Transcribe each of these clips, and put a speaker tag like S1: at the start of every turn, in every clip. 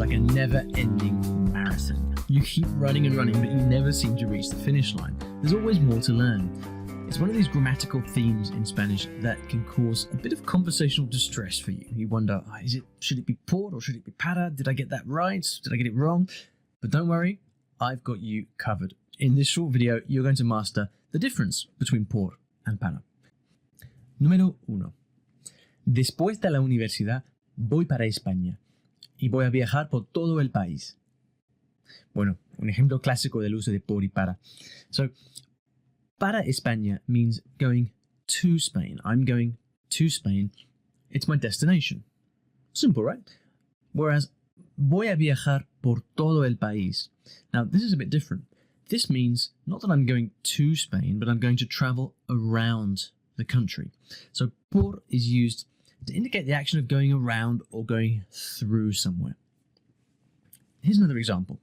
S1: like a never-ending marathon. You keep running and running, but you never seem to reach the finish line. There's always more to learn. It's one of these grammatical themes in Spanish that can cause a bit of conversational distress for you. You wonder, should it be por or should it be para? Did I get that right? Did I get it wrong? But don't worry, I've got you covered. In this short video, you're going to master the difference between por and para. Número 1. Después de la universidad, voy para España y voy a viajar por todo el país. Bueno, un ejemplo clásico del uso de por y para. So, para España means going to Spain. I'm going to Spain. It's my destination. Simple, right? Whereas, voy a viajar por todo el país. Now, this is a bit different. This means not that I'm going to Spain, but I'm going to travel around the country. So, por is used to indicate the action of going around or going through somewhere. Here's another example.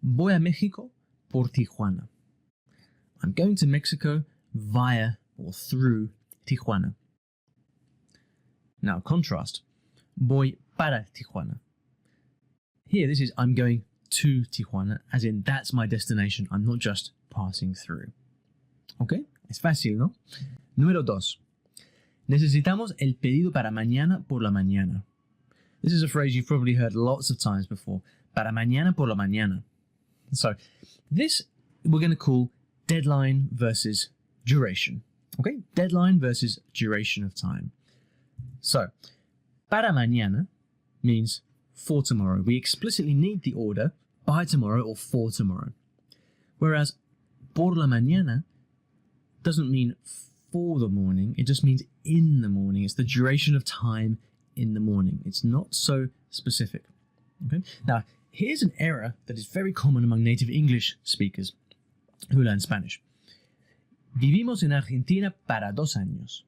S1: Voy a México por Tijuana. I'm going to Mexico via or through Tijuana. Now, contrast. Voy para Tijuana. Here, this is I'm going to Tijuana, as in that's my destination. I'm not just passing through. Okay? Es fácil, ¿no? Número 2. Necesitamos el pedido para mañana por la mañana. This is a phrase you've probably heard lots of times before. Para mañana por la mañana. So, this we're going to call deadline versus duration. Okay? Deadline versus duration of time. So, para mañana means for tomorrow. We explicitly need the order by tomorrow or for tomorrow. Whereas por la mañana doesn't mean for the morning, it just means in the morning. It's the duration of time in the morning. It's not so specific. Okay? Now, here's an error that is very common among native English speakers who learn Spanish. Vivimos en Argentina para 2 años.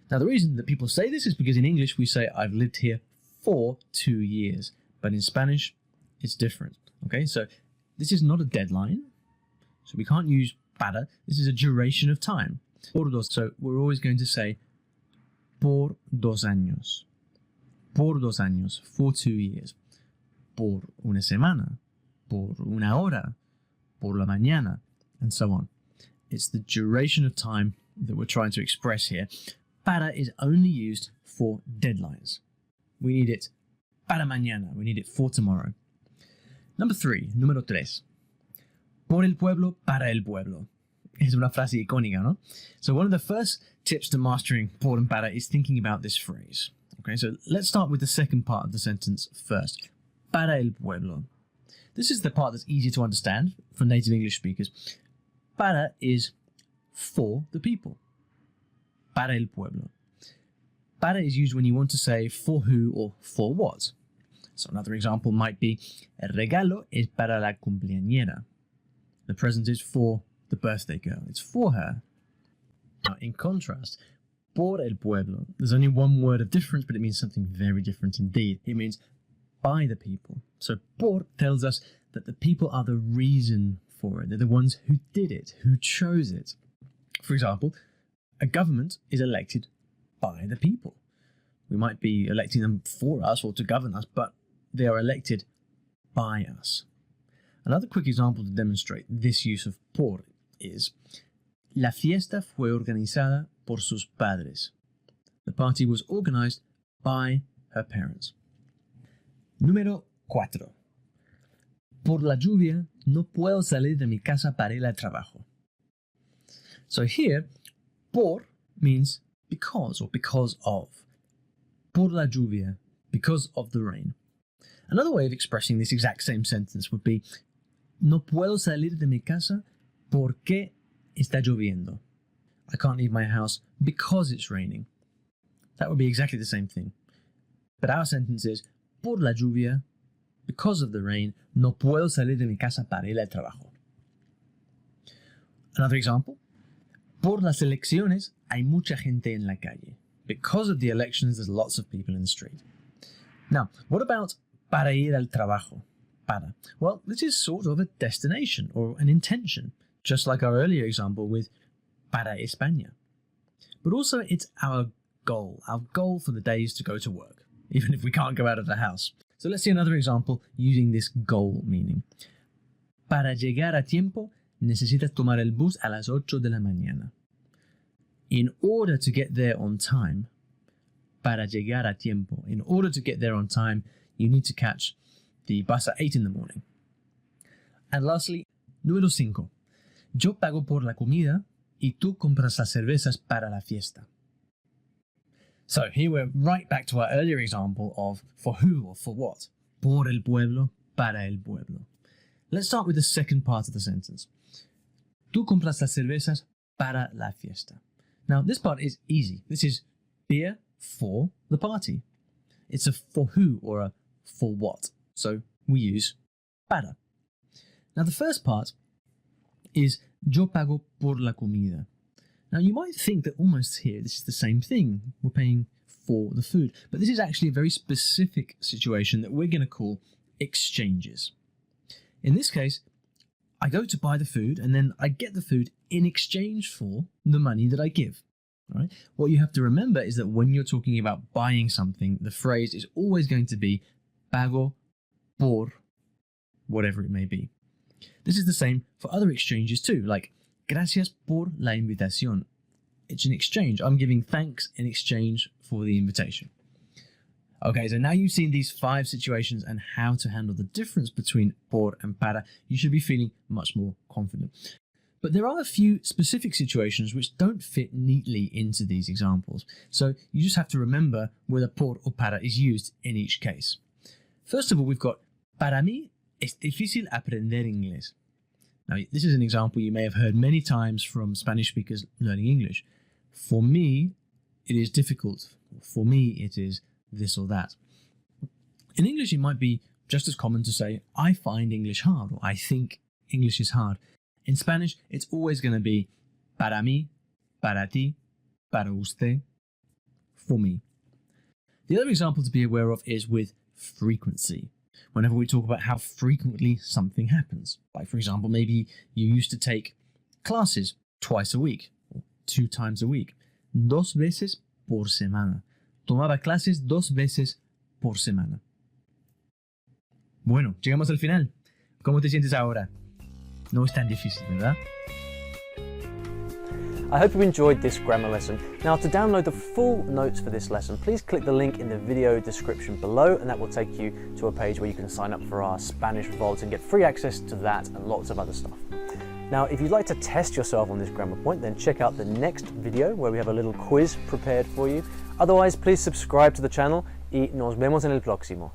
S1: Now, the reason that people say this is because in English we say, I've lived here for 2 years. But in Spanish, it's different. Okay, so this is not a deadline. So we can't use para. This is a duration of time. Por dos. So we're always going to say por 2 años. Por 2 años, for 2 years. Por una semana. Por una hora. Por la mañana. And so on. It's the duration of time that we're trying to express here. Para is only used for deadlines. We need it para mañana. We need it for tomorrow. Number 3, número 3. Por el pueblo, para el pueblo. Es una frase icónica, ¿no? So one of the first tips to mastering por and para is thinking about this phrase. Okay, so let's start with the second part of the sentence first. Para el pueblo. This is the part that's easier to understand for native English speakers. Para is for the people. Para el pueblo. Para is used when you want to say for who or for what. So another example might be, el regalo es para la cumpleañera. The present is for the birthday girl. It's for her. Now, in contrast, por el pueblo, there's only one word of difference, but it means something very different indeed. It means by the people. So por tells us that the people are the reason for it. They're the ones who did it, who chose it. For example, a government is elected by the people. We might be electing them for us or to govern us, but they are elected by us. Another quick example to demonstrate this use of por is, la fiesta fue organizada por sus padres. The party was organized by her parents. Número 4. Por la lluvia no puedo salir de mi casa para ir al trabajo. So here, por means because or because of. Por la lluvia, because of the rain. Another way of expressing this exact same sentence would be, no puedo salir de mi casa porque está lloviendo. I can't leave my house because it's raining. That would be exactly the same thing. But our sentence is, por la lluvia, because of the rain, no puedo salir de mi casa para ir al trabajo. Another example, por las elecciones hay mucha gente en la calle. Because of the elections, there's lots of people in the street. Now, what about para ir al trabajo? Para. Well, this is sort of a destination or an intention, just like our earlier example with para España. But also it's our goal for the day is to go to work, even if we can't go out of the house. So let's see another example using this goal meaning. Para llegar a tiempo, necesitas tomar el bus a las 8 de la mañana. In order to get there on time, para llegar a tiempo, in order to get there on time, you need to catch the bus at 8 in the morning. And lastly, número 5. Yo pago por la comida y tú compras las cervezas para la fiesta. So here we're right back to our earlier example of for who or for what. Por el pueblo, para el pueblo. Let's start with the second part of the sentence. Tú compras las cervezas para la fiesta. Now this part is easy. This is beer for the party. It's a for who or a for what. So we use para. Now the first part is yo pago por la comida. Now you might think that almost here this is the same thing. We're paying for the food. But this is actually a very specific situation that we're going to call exchanges. In this case, I go to buy the food and then I get the food in exchange for the money that I give. All right? What you have to remember is that when you're talking about buying something, the phrase is always going to be pago por whatever it may be. This is the same for other exchanges too, like gracias por la invitación. It's an exchange. I'm giving thanks in exchange for the invitation. Okay, so now you've seen these 5 situations and how to handle the difference between por and para, you should be feeling much more confident. But there are a few specific situations which don't fit neatly into these examples. So you just have to remember whether por or para is used in each case. First of all, we've got para mí es difícil aprender inglés. Now, this is an example you may have heard many times from Spanish speakers learning English. For me, it is difficult. For me, it is this or that. In English, it might be just as common to say, I find English hard, or I think English is hard. In Spanish, it's always going to be para mí, para ti, para usted, for me. The other example to be aware of is with frequency. Whenever we talk about how frequently something happens. Like, for example, maybe you used to take classes twice a week, or 2 times a week. 2 veces por semana. Tomaba clases 2 veces por semana. Bueno, llegamos al final. ¿Cómo te sientes ahora? No es tan difícil, ¿verdad?
S2: I hope you enjoyed this grammar lesson. Now, to download the full notes for this lesson, please click the link in the video description below, and that will take you to a page where you can sign up for our Spanish Vault and get free access to that and lots of other stuff. Now, if you'd like to test yourself on this grammar point, then check out the next video where we have a little quiz prepared for you. Otherwise, please subscribe to the channel y nos vemos en el próximo.